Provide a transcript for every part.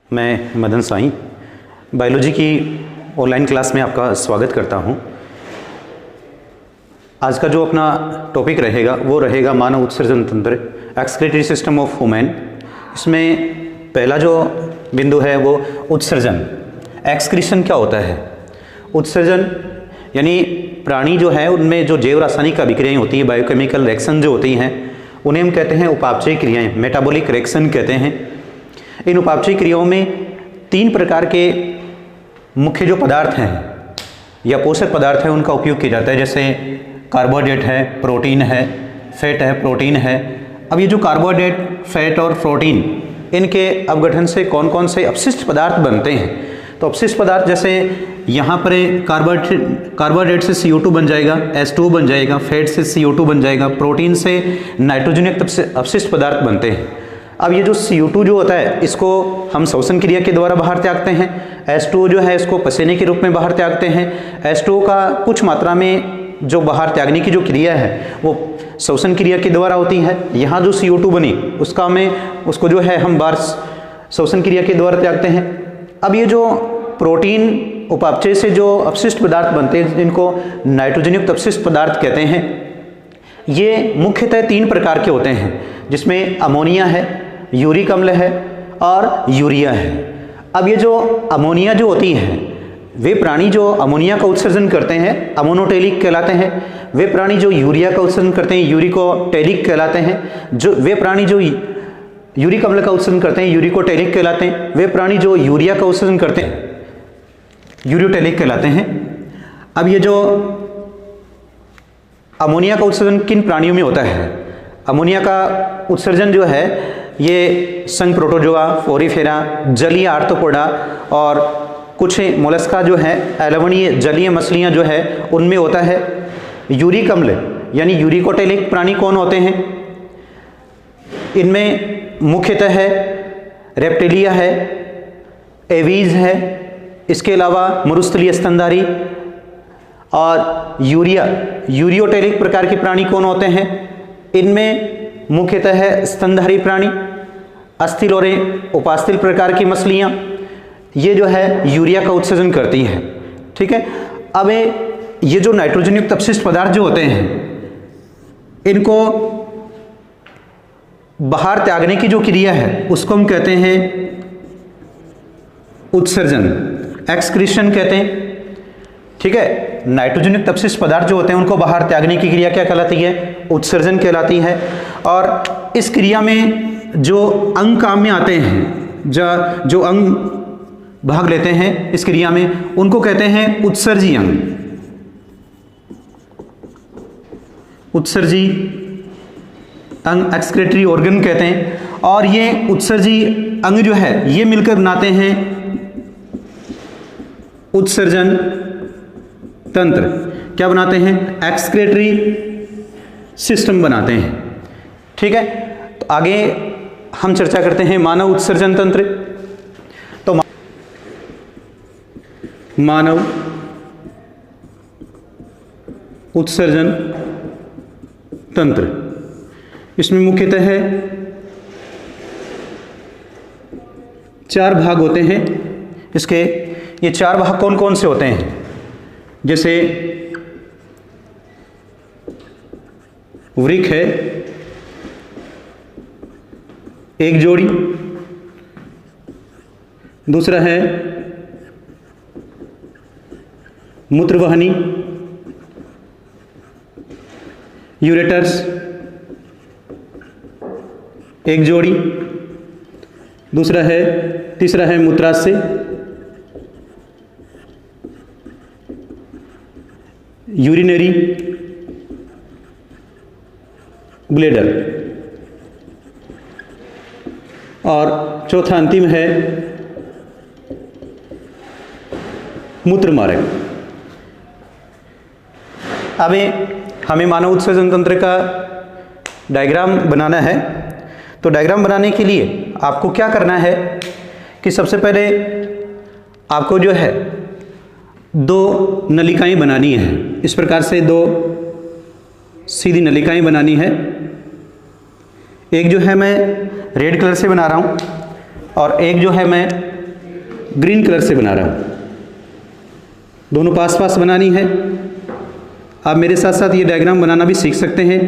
मैं मदन साईं बायोलॉजी की online class में आपका स्वागत करता हूं। आज का जो अपना टॉपिक रहेगा वो रहेगा मानव उत्सर्जन तंत्र, एक्सक्रीटरी सिस्टम ऑफ ह्यूमन। इसमें पहला जो बिंदु है वो उत्सर्जन। एक्सक्रीशन क्या होता है? उत्सर्जन यानी प्राणी जो है उनमें जो जैव रासायनिक अभिक्रियाएं होती हैं, बायोकेमिकल रिएक्शन जो होती हैं, उन्हें हम कहते हैं उपापचयी क्रियाएं, मेटाबॉलिक रिएक्शन कहते हैं। इन उपापचयी क्रियाओं में तीन प्रकार के मुख्य जो पदार्थ हैं या पोषक पदार्थ हैं उनका उपयोग किया जाता है, जैसे कार्बोहाइड्रेट है, प्रोटीन है, फैट है, प्रोटीन है। अब ये जो कार्बोहाइड्रेट, फैट और प्रोटीन, इनके अपघटन से कौन कौन से अपशिष्ट पदार्थ बनते हैं? तो अपशिष्ट पदार्थ जैसे यहाँ पर कार्बोहाइड्रेट से CO2 बन जाएगा, H2O बन जाएगा, फैट से CO2 बन जाएगा, प्रोटीन से नाइट्रोजन युक्त अपशिष्ट पदार्थ बनते हैं। अब ये जो CO2 जो होता है इसको हम श्वसन क्रिया के द्वारा बाहर त्यागते हैं, H2O जो है इसको पसीने के रूप में बाहर त्यागते हैं। H2O का कुछ मात्रा में जो बाहर त्यागने की जो क्रिया है वो श्वसन क्रिया के द्वारा होती है। यहाँ जो CO2 बनी उसको जो है हम बाहर श्वसन क्रिया के द्वारा त्यागते हैं। अब ये जो प्रोटीन उपापचय से जो अपशिष्ट पदार्थ बनते हैं इनको नाइट्रोजन युक्त अपशिष्ट पदार्थ कहते हैं। ये मुख्यतः तीन प्रकार के होते हैं, जिसमें अमोनिया है, यूरिक अम्ल है और यूरिया है। अब ये जो अमोनिया जो होती है, वे प्राणी जो अमोनिया का उत्सर्जन करते हैं अमोनोटेलिक कहलाते हैं। वे प्राणी जो यूरिया का उत्सर्जन करते हैं यूरिकोटेलिक कहलाते हैं। जो वे प्राणी जो यूरिक अम्ल का उत्सर्जन करते हैं यूरिकोटेलिक कहलाते हैं। वे प्राणी जो यूरिया का उत्सर्जन करते हैं यूरियोटेलिक कहलाते हैं। अब ये जो अमोनिया का उत्सर्जन किन प्राणियों में होता है? अमोनिया का उत्सर्जन जो है ये संघ प्रोटोजोआ, फोरिफेरा, जलीय आर्थ्रोपोडा और कुछ मोलस्का जो है, अलवणीय जलीय मछलियां जो है उनमें होता है। यूरिक अम्ल यानी यूरिकोटेलिक प्राणी कौन होते हैं? इनमें मुख्यतः है रेप्टिलिया है, एवीज है, इसके अलावा मरुस्थलीय स्तनधारी और यूरियोटेलिक प्रकार के प्राणी कौन होते हैं? इनमें मुख्यतः है स्तनधारी प्राणी, अस्थिल और उपास्थिल प्रकार की मछलियां, ये जो है यूरिया का उत्सर्जन करती हैं। ठीक है। अब ये जो नाइट्रोजन युक्त अपशिष्ट पदार्थ जो होते हैं इनको बाहर त्यागने की जो क्रिया है उसको हम कहते हैं उत्सर्जन, एक्सक्रीशन कहते हैं। ठीक है। नाइट्रोजन युक्त अपशिष्ट पदार्थ जो होते हैं उनको बाहर त्यागने की क्रिया क्या कहलाती है? उत्सर्जन कहलाती है। और इस क्रिया में जो अंग काम में आते हैं, जो अंग भाग लेते हैं इस क्रिया में, उनको कहते हैं उत्सर्जी अंग। उत्सर्जी अंग एक्सक्रीटरी ऑर्गन कहते हैं। और ये उत्सर्जी अंग जो है ये मिलकर बनाते हैं उत्सर्जन तंत्र। क्या बनाते हैं? एक्सक्रीटरी सिस्टम बनाते हैं। ठीक है। तो आगे हम चर्चा करते हैं मानव उत्सर्जन तंत्र। तो मानव उत्सर्जन तंत्र, इसमें मुख्यतः है 4 भाग होते हैं इसके। ये 4 भाग कौन कौन से होते हैं? जैसे वृक्क है एक जोड़ी, दूसरा है मूत्रवाहिनी यूरेटर्स एक जोड़ी, तीसरा है मूत्राशय, यूरिनरी ब्लैडर और चौथा अंतिम है मूत्रमार्ग। अब हमें मानव उत्सर्जन तंत्र का डायग्राम बनाना है। तो डायग्राम बनाने के लिए आपको क्या करना है कि सबसे पहले आपको जो है 2 नलिकाएं बनानी है। इस प्रकार से 2 सीधी नलिकाएं बनानी है। एक जो है मैं रेड कलर से बना रहा हूँ और एक जो है मैं ग्रीन कलर से बना रहा हूँ, दोनों पास पास बनानी है। आप मेरे साथ साथ ये डायग्राम बनाना भी सीख सकते हैं।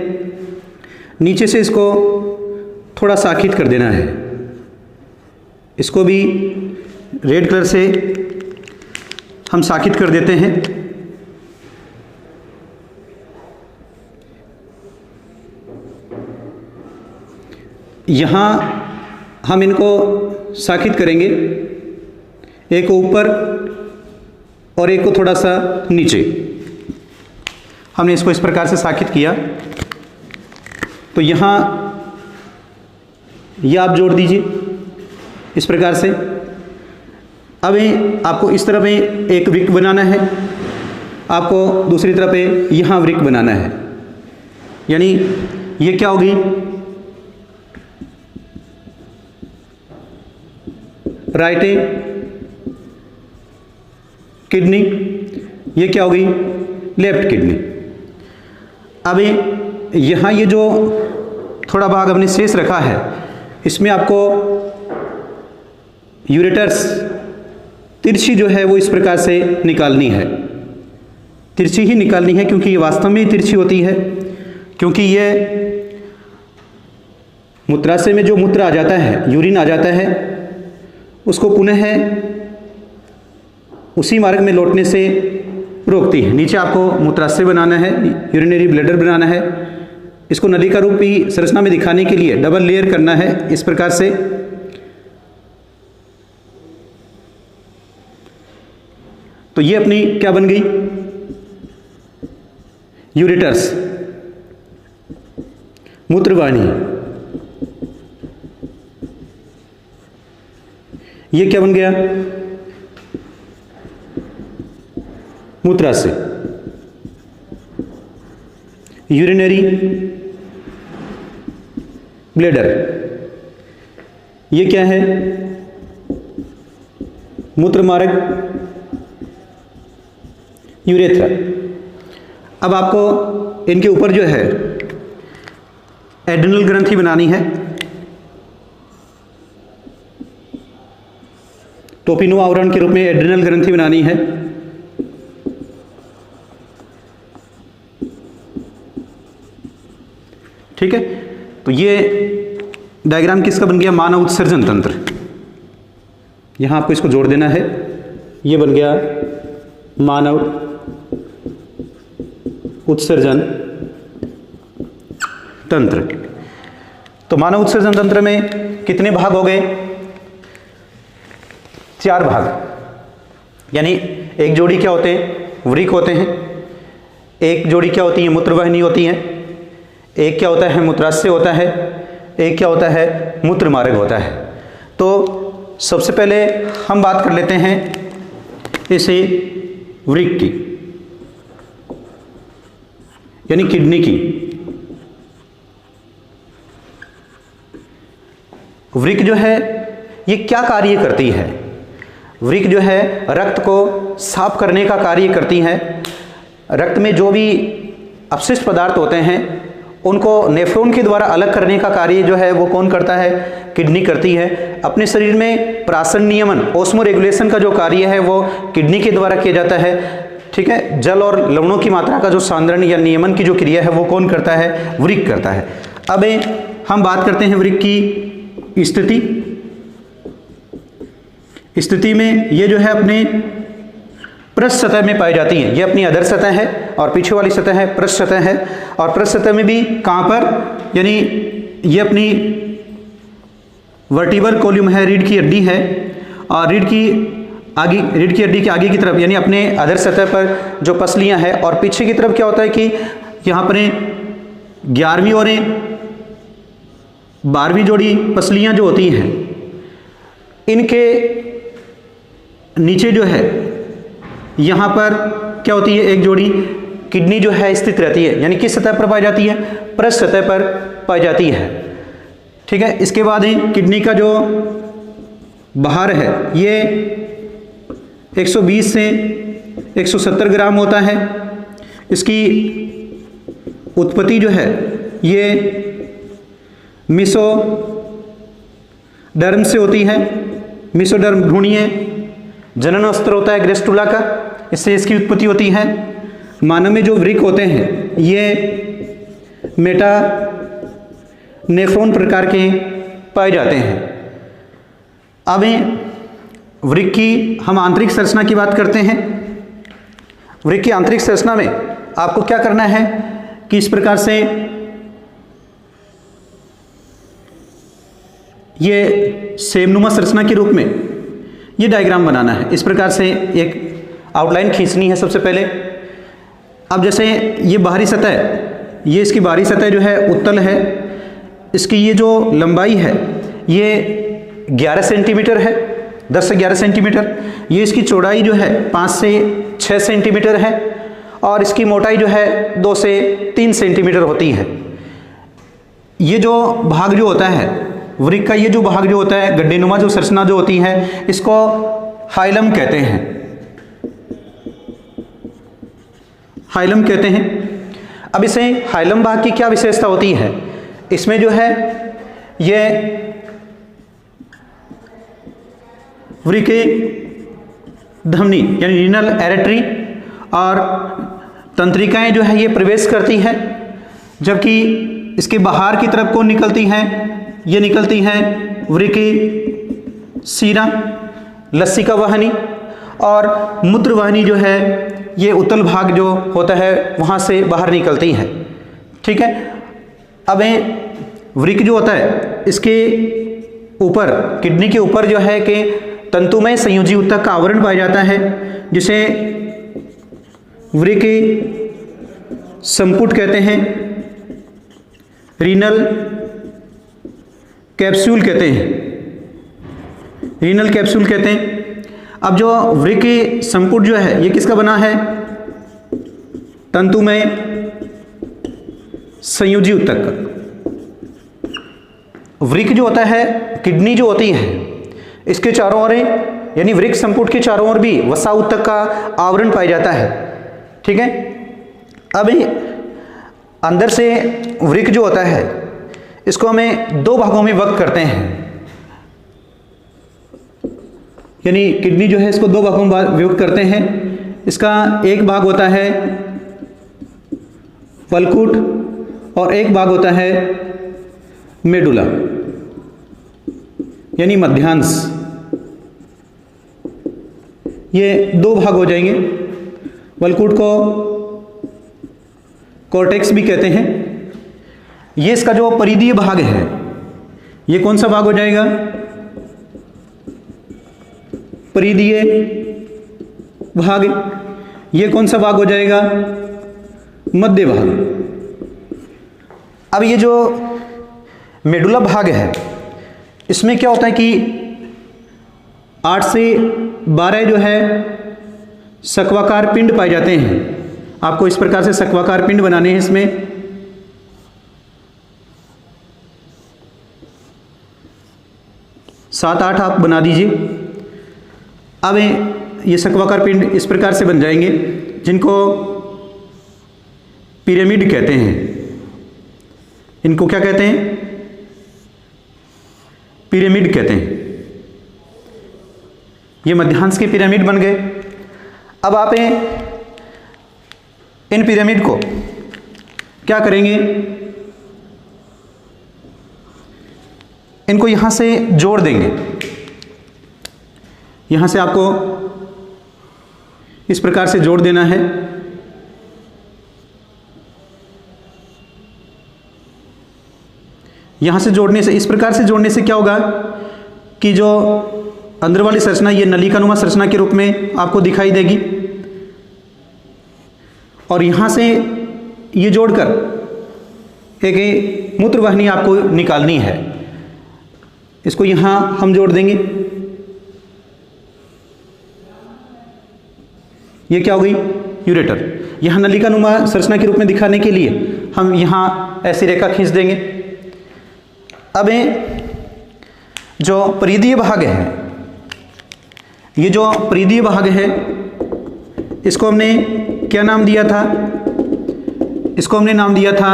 नीचे से इसको थोड़ा साखित कर देना है, इसको भी रेड कलर से हम साखित कर देते हैं। यहाँ हम इनको साखित करेंगे, एक को ऊपर और एक को थोड़ा सा नीचे। हमने इसको इस प्रकार से साखित किया, तो यहाँ ये आप जोड़ दीजिए इस प्रकार से। अब आपको इस तरफ एक वृत्त बनाना है, आपको दूसरी तरफ यहाँ वृत्त बनाना है, यानी ये क्या होगी, राइट किडनी, ये क्या होगी, लेफ्ट किडनी। अब यहाँ ये जो थोड़ा भाग हमने शेष रखा है, इसमें आपको यूरेटर्स तिरछी जो है वो इस प्रकार से निकालनी है, तिरछी ही निकालनी है, क्योंकि ये वास्तव में ही तिरछी होती है, क्योंकि ये मूत्राशय में जो मूत्र आ जाता है, यूरिन आ जाता है, उसको पुनः उसी मार्ग में लौटने से रोकती है। नीचे आपको मूत्राशय बनाना है, यूरिनरी ब्लैडर बनाना है, इसको नली का रूप ही संरचना में दिखाने के लिए डबल लेयर करना है इस प्रकार से। तो ये अपनी क्या बन गई, यूरेटर्स, मूत्रवाहिनी। ये क्या बन गया, मूत्राशय, यूरिनरी ब्लैडर। ये क्या है, मूत्र मार्ग, यूरेथ्रा। अब आपको इनके ऊपर जो है एड्रिनल ग्रंथि बनानी है, टोपिनो आवरण के रूप में एड्रिनल ग्रंथि बनानी है। ठीक है, तो ये डायग्राम किसका बन गया, मानव उत्सर्जन तंत्र। यहां आपको इसको जोड़ देना है, ये बन गया मानव उत्सर्जन तंत्र। तो मानव उत्सर्जन तंत्र में कितने भाग हो गए, 4 भाग, यानी एक जोड़ी क्या होते हैं, वृक्क होते हैं, एक जोड़ी क्या होती है, मूत्रवाहिनी होती है, एक क्या होता है, मूत्राशय होता है, एक क्या होता है, मूत्र मार्ग होता है। तो सबसे पहले हम बात कर लेते हैं इसे वृक्क की, यानी किडनी की। वृक्क जो है ये क्या कार्य करती है, वृक्क जो है रक्त को साफ करने का कार्य करती है। रक्त में जो भी अपशिष्ट पदार्थ होते हैं उनको नेफ्रॉन के द्वारा अलग करने का कार्य जो है वो कौन करता है, किडनी करती है। अपने शरीर में प्राशन नियमन, ऑस्मो रेगुलेशन का जो कार्य है वो किडनी के द्वारा किया जाता है। ठीक है, जल और लवणों की मात्रा का जो सांद्रण या नियमन की जो क्रिया है वो कौन करता है, वृक्क करता है। अब हम बात करते हैं वृक्क की स्थिति। स्थिति में ये जो है अपने पृष्ठ सतह में पाई जाती है, ये अपनी अधर सतह है और पीछे वाली सतह है पृष्ठ सतह है। और पृष्ठ सतह में भी कहाँ पर, यानी ये अपनी वर्टिबल कॉलम है, रीढ़ की हड्डी है, और रीढ़ की हड्डी के आगे की तरफ यानी अपने अधर सतह पर जो पसलियां हैं, और पीछे की तरफ क्या होता है कि यहाँ पर 11वीं और 12वीं जोड़ी पसलियां जो होती हैं, इनके नीचे जो है यहाँ पर क्या होती है, एक जोड़ी किडनी जो है स्थित रहती है, यानी किस सतह पर पाई जाती है, पृष्ठ सतह पर पाई जाती है। ठीक है, इसके बाद किडनी का जो बाहर है ये 120 से 170 ग्राम होता है। इसकी उत्पत्ति जो है ये मेसोडर्म से होती है। मेसोडर्म भ्रूणीय जनन स्तर होता है ग्रेस्टुला का, इससे इसकी उत्पत्ति होती है। मानव में जो वृक्क होते हैं ये मेटा नेफ्रॉन प्रकार के पाए जाते हैं। अब वृक्क की हम आंतरिक संरचना की बात करते हैं। वृक्क की आंतरिक संरचना में आपको क्या करना है कि इस प्रकार से ये सेमनुमा संरचना के रूप में ये डायग्राम बनाना है। इस प्रकार से एक आउटलाइन खींचनी है सबसे पहले। अब जैसे ये बाहरी सतह, ये इसकी बाहरी सतह जो है उत्तल है, इसकी ये जो लंबाई है ये 11 सेंटीमीटर है, 10 से 11 सेंटीमीटर। ये इसकी चौड़ाई जो है 5 से 6 सेंटीमीटर है और इसकी मोटाई जो है 2 से 3 सेंटीमीटर होती है। ये जो भाग जो होता है वृक्क का, ये जो भाग जो होता है गड्ढेनुमा जो संरचना जो होती है, इसको हाइलम कहते हैं। हाइलम कहते हैं। अब इसे हाइलम भाग की क्या विशेषता होती है? इसमें जो है ये वृक्क की धमनी यानी रीनल एरेटरी और तंत्रिकाएं जो है ये प्रवेश करती हैं, जबकि इसके बाहर की तरफ कौन निकलती हैं? ये निकलती हैं वृक्क की सीरा, लसिका वाहिनी और मूत्र वाहिनी जो है ये उत्तल भाग जो होता है वहाँ से बाहर निकलती है। ठीक है। अब वृक्क जो होता है इसके ऊपर, किडनी के ऊपर जो है कि तंतुमय संयोजी ऊतक का आवरण पाया जाता है, जिसे वृक्क संपुट कहते हैं, रीनल कैप्सूल कहते हैं, रीनल कैप्सूल कहते हैं। अब जो वृक्क संपुट जो है ये किसका बना है? तंतुमय संयोजी ऊतक का। वृक्क जो होता है, किडनी जो होती है, इसके चारों ओर यानी वृक्क संपुट के चारों ओर भी वसा ऊतक का आवरण पाया जाता है। ठीक है। अब अंदर से वृक्क जो होता है इसको हमें 2 भागों में विभक्त करते हैं, यानी किडनी जो है इसको 2 भागों में विभक्त करते हैं। इसका एक भाग होता है वल्कुट और एक भाग होता है मेडुला यानी मध्यांश। ये 2 भाग हो जाएंगे। वल्कुट को कॉर्टेक्स भी कहते हैं। ये इसका जो परिधीय भाग है ये कौन सा भाग हो जाएगा? परिधीय भाग। ये कौन सा भाग हो जाएगा? मध्य भाग। अब ये जो मेडुला भाग है इसमें क्या होता है कि 8 से 12 जो है सक्वाकार पिंड पाए जाते हैं। आपको इस प्रकार से सक्वाकार पिंड बनाने हैं। इसमें 7-8 आप बना दीजिए। अब ये सक्वाकार पिंड इस प्रकार से बन जाएंगे, जिनको पिरामिड कहते हैं। इनको क्या कहते हैं? पिरामिड कहते हैं। ये मध्यांश के पिरामिड बन गए। अब आप इन पिरामिड को क्या करेंगे? इनको यहां से जोड़ देंगे। यहां से आपको इस प्रकार से जोड़ देना है। यहां से जोड़ने से, इस प्रकार से जोड़ने से क्या होगा कि जो अंदर वाली संरचना ये नलिकानुमा संरचना के रूप में आपको दिखाई देगी, और यहां से ये जोड़कर एक मूत्र वाहिनी आपको निकालनी है। इसको यहां हम जोड़ देंगे। ये क्या हो गई? यूरेटर। यहां नलिकानुमा संरचना के रूप में दिखाने के लिए हम यहां ऐसी रेखा खींच देंगे। अब जो परिधीय भाग है, ये जो परिधीय भाग है इसको हमने क्या नाम दिया था? इसको हमने नाम दिया था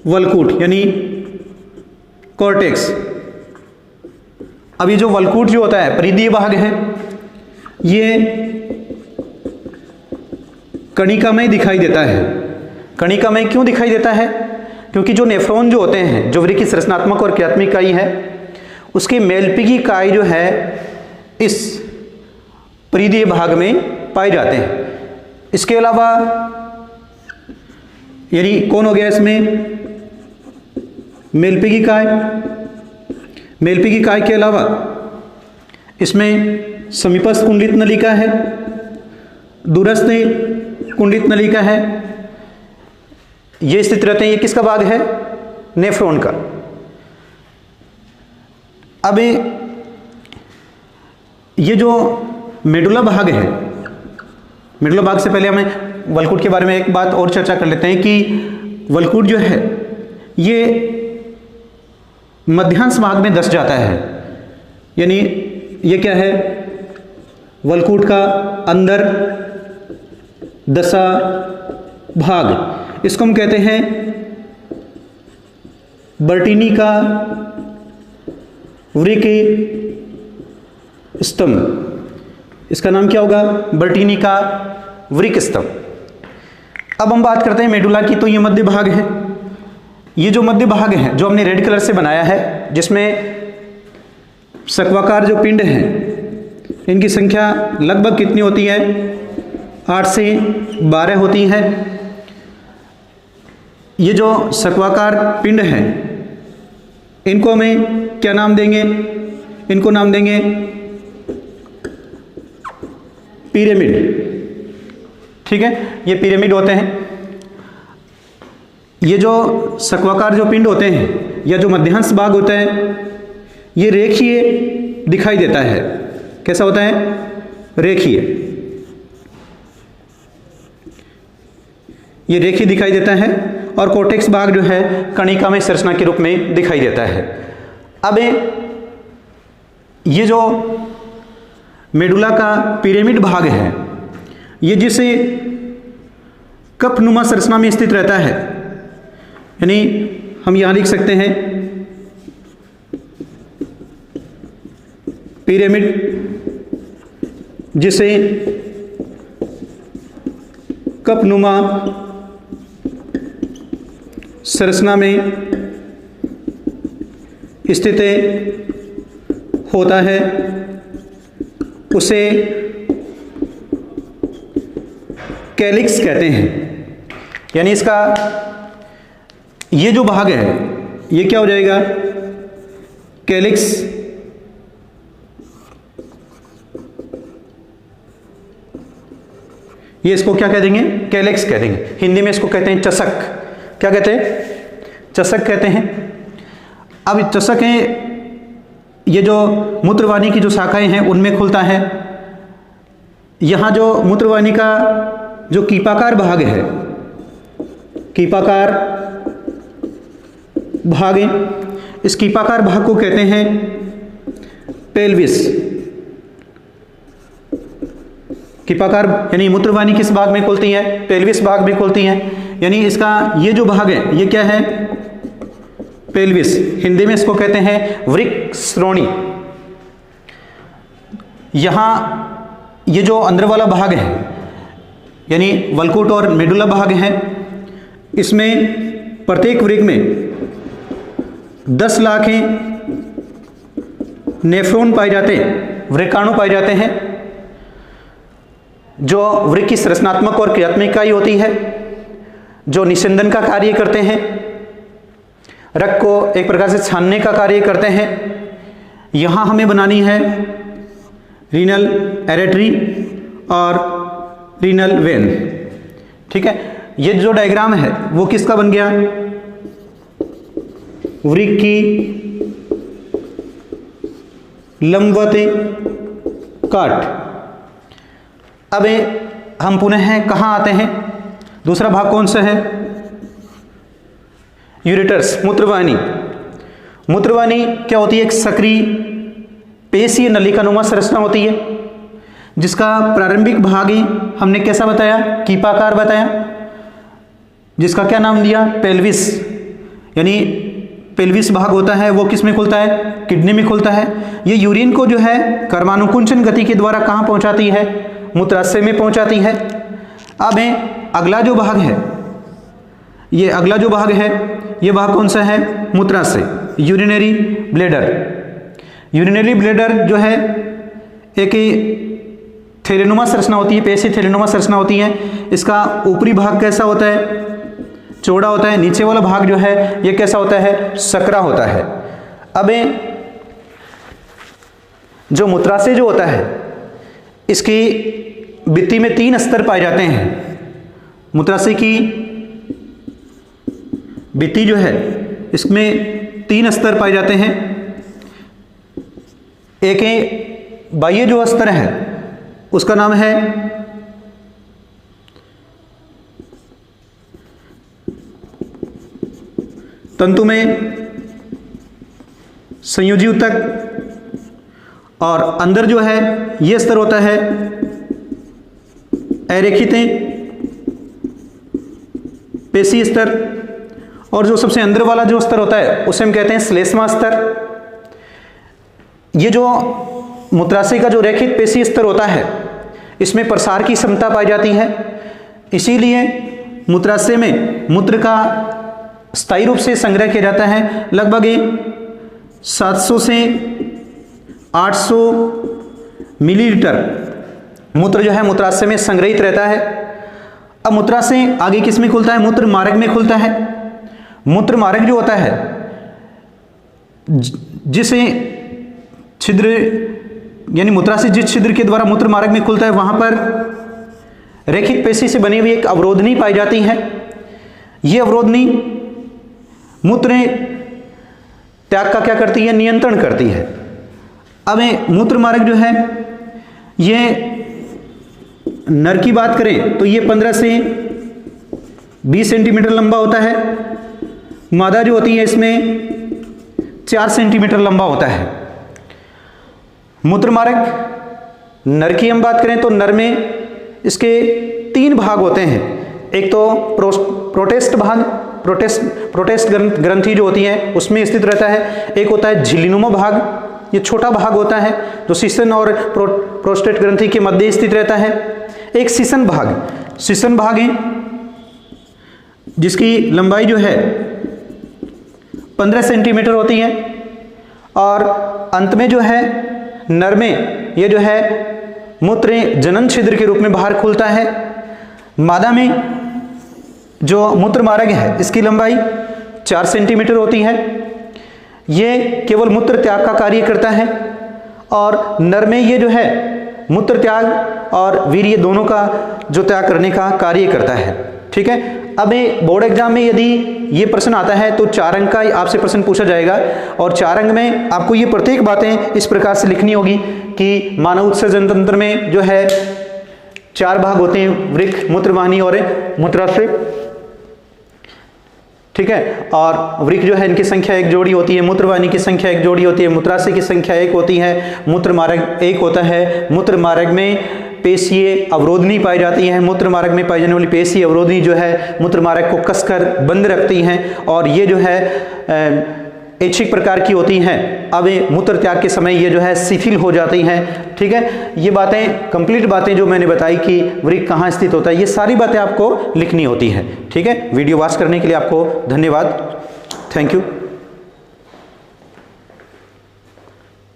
वल्कुट यानी कॉर्टेक्स। अब ये जो वल्कूट जो होता है परिधीय भाग है, ये कणिकामय दिखाई देता है। कणिकामय क्यों दिखाई देता है? क्योंकि जो नेफ्रॉन जो होते हैं, जो वृक्क की संरचनात्मक और क्रियात्मक इकाई है, उसकी मेलपिगी इकाई जो है इस परिधीय भाग में पाए जाते हैं। इसके अलावा यानी कौन हो गया इसमें? मेलपिगी इकाई। मेलपिगी इकाई के अलावा इसमें समीपस्थ कुंडलित नलिका है, दूरस्थ कुंडलित नलिका है, ये स्थित रहते हैं। ये किसका भाग है? नेफ्रॉन का। अब ये जो मेडुला भाग है, मेडुला भाग से पहले हमें वल्कूट के बारे में एक बात और चर्चा कर लेते हैं कि वल्कूट जो है ये मध्यांश भाग में धंस जाता है। यानी ये क्या है? वल्कूट का अंदर दशा भाग, इसको हम कहते हैं बर्टीनी का वृक्क स्तंभ। इसका नाम क्या होगा? बर्टीनी का वृक्क स्तंभ। अब हम बात करते हैं मेडुला की, तो ये मध्य भाग है। ये जो मध्य भाग है जो हमने रेड कलर से बनाया है, जिसमें शंक्वाकार जो पिंड हैं इनकी संख्या लगभग कितनी होती है? 8 से 12 होती है। ये जो शंक्वाकार पिंड हैं इनको हमें क्या नाम देंगे? इनको नाम देंगे पिरामिड। ठीक है, ये पिरामिड होते हैं। ये जो शंक्वाकार जो पिंड होते हैं या जो मध्यांश भाग होता है, ये रेखीय दिखाई देता है। कैसा होता है? रेखीय। ये रेखीय दिखाई देता है और कोर्टेक्स भाग जो है कणिकामय संरचना के रूप में दिखाई देता है। अब ये जो मेडुला का पिरामिड भाग है, ये जिसे कपनुमा संरचना में स्थित रहता है, यानी हम यहां लिख सकते हैं पिरामिड जिसे कपनुमा संरचना में स्थित होता है, उसे कैलिक्स कहते हैं। यानी इसका ये जो भाग है ये क्या हो जाएगा? कैलिक्स। ये इसको क्या कह देंगे? कैलिक्स कह देंगे। हिंदी में इसको कहते हैं चषक। क्या कहते हैं? चषक कहते हैं। अब चषक है, ये जो मूत्रवाहिनी की जो शाखाएं हैं उनमें खुलता है। यहां जो मूत्रवाहिनी का जो कीपाकार भाग है, कीपाकार भाग है, इस कीपाकार भाग को कहते हैं पेल्विस। कीपाकार यानी मूत्रवाहिनी किस भाग में खुलती है? पेल्विस भाग में खुलती है। यानी इसका ये जो भाग है ये क्या है? पेल्विस। हिंदी में इसको कहते हैं वृक्क श्रोणी। यहां ये जो अंदर वाला भाग है यानी वल्कूट और मेडुला भाग है, इसमें प्रत्येक वृक्क में 10 लाख नेफ्रॉन पाए जाते हैं, वृक्काणु पाए जाते हैं, जो वृक्क की संरचनात्मक और क्रियात्मक इकाई होती है, जो निस्यंदन का कार्य करते हैं, रक्त को एक प्रकार से छानने का कार्य करते हैं। यहां हमें बनानी है रीनल एरेटरी और रीनल वेन। ठीक है, ये जो डायग्राम है वो किसका बन गया? वृक्क की लंबवत काट। अब हम पुनः कहां आते हैं? दूसरा भाग कौन सा है? यूरेटर्स, मूत्रवाहिनी। मूत्रवाहिनी क्या होती है? एक सक्रिय पेशीय नलिकानुमा संरचना होती है, जिसका प्रारंभिक भाग ही हमने कैसा बताया? कीपाकार बताया, जिसका क्या नाम दिया? पेल्विस। यानी पेल्विस भाग होता है वो किस में खुलता है? किडनी में खुलता है। ये यूरिन को जो है कर्मानुकुंचन गति के द्वारा कहाँ पहुँचाती है? मूत्राशय में पहुँचाती है। अब अगला जो भाग है, ये अगला जो भाग है, ये भाग कौन सा है? मूत्राशय, यूरिनरी ब्लैडर। यूरिनरी ब्लैडर जो है एक थैलेनुमा संरचना होती है, पेशी थैलेनुमा संरचना होती है। इसका ऊपरी भाग कैसा होता है? चौड़ा होता है। नीचे वाला भाग जो है ये कैसा होता है? सकरा होता है। अब जो मूत्राशय जो होता है इसकी भित्ति में 3 स्तर पाए जाते हैं। मूत्राशय की भित्ति जो है इसमें 3 स्तर पाए जाते हैं। एक बाह्य जो स्तर है उसका नाम है तंतु में संयोजी ऊतक, और अंदर जो है यह स्तर होता है अरेखितें पेशी स्तर, और जो सबसे अंदर वाला जो स्तर होता है उसे हम कहते हैं श्लेष्मा स्तर। ये जो मूत्राशय का जो रेखित पेशी स्तर होता है इसमें प्रसार की क्षमता पाई जाती है। इसीलिए मूत्राशय में मूत्र का स्थायी रूप से संग्रह किया जाता है। लगभग 700 से 800 मिलीलीटर मूत्र जो है मूत्राशय में संग्रहित रहता है। अब मूत्राशय आगे किस में खुलता है? मूत्र मार्ग में खुलता है। मूत्र मार्ग जो होता है जिसे छिद्र यानी मूत्राशय जिस छिद्र के द्वारा मूत्र मार्ग में खुलता है वहां पर रेखित पेशी से बनी हुई एक अवरोधनी पाई जाती है। यह अवरोधनी मूत्र त्याग का क्या करती है? नियंत्रण करती है। अब मूत्र मार्ग जो है ये नर की बात करें तो ये 15 से 20 सेंटीमीटर लंबा होता है। मादा जो होती है इसमें 4 सेंटीमीटर लंबा होता है। मूत्र मार्ग नर की हम बात करें तो नर में इसके 3 भाग होते हैं। एक तो प्रोटेस्ट भाग, प्रोटेस्ट ग्रंथि जो होती है उसमें स्थित रहता है। एक होता है झिल्लीनुमा भाग, ये छोटा भाग होता है जो सीसन और प्रोस्टेट ग्रंथि के मध्य स्थित रहता है। एक सीसन भाग है जिसकी लंबाई जो है 15 सेंटीमीटर होती है, और अंत में जो है नर में ये जो है मूत्र जनन छिद्र के रूप में बाहर खुलता है। मादा में जो मूत्र मार्ग है इसकी लंबाई 4 सेंटीमीटर होती है। ये केवल मूत्र त्याग का कार्य करता है, और नर में ये जो है मूत्र त्याग और वीर्य दोनों का जो त्याग करने का कार्य करता है। ठीक है। अब बोर्ड एग्जाम में यदि ये प्रश्न आता है तो 4 अंक का आपसे प्रश्न पूछा जाएगा, और 4 अंक में आपको ये प्रत्येक बातें इस प्रकार से लिखनी होगी कि मानव उत्सर्जन तंत्र में जो है 4 भाग होते हैं, वृक्क, मूत्रवाहिनी और मूत्राशय। ठीक है। और वृक्क जो है इनकी संख्या 1 जोड़ी होती है, मूत्रवाहिनी की संख्या 1 जोड़ी होती है, मूत्राशय की संख्या 1 होती है, मूत्र मार्ग 1 होता है। मूत्र मार्ग में पेशीय अवरोधनी पाई जाती है। मूत्र मार्ग में पाई जाने वाली पेशीय अवरोधनी जो है मूत्र मार्ग को कसकर बंद रखती हैं, और ये जो है ऐच्छिक प्रकार की होती हैं। अब मूत्र त्याग के समय ये जो है शिथिल हो जाती हैं। ठीक है। ये बातें कंप्लीट बातें जो मैंने बताई कि वृक्क कहाँ स्थित होता है, ये सारी बातें आपको लिखनी होती है। ठीक है। वीडियो वॉच करने के लिए आपको धन्यवाद। Thank you.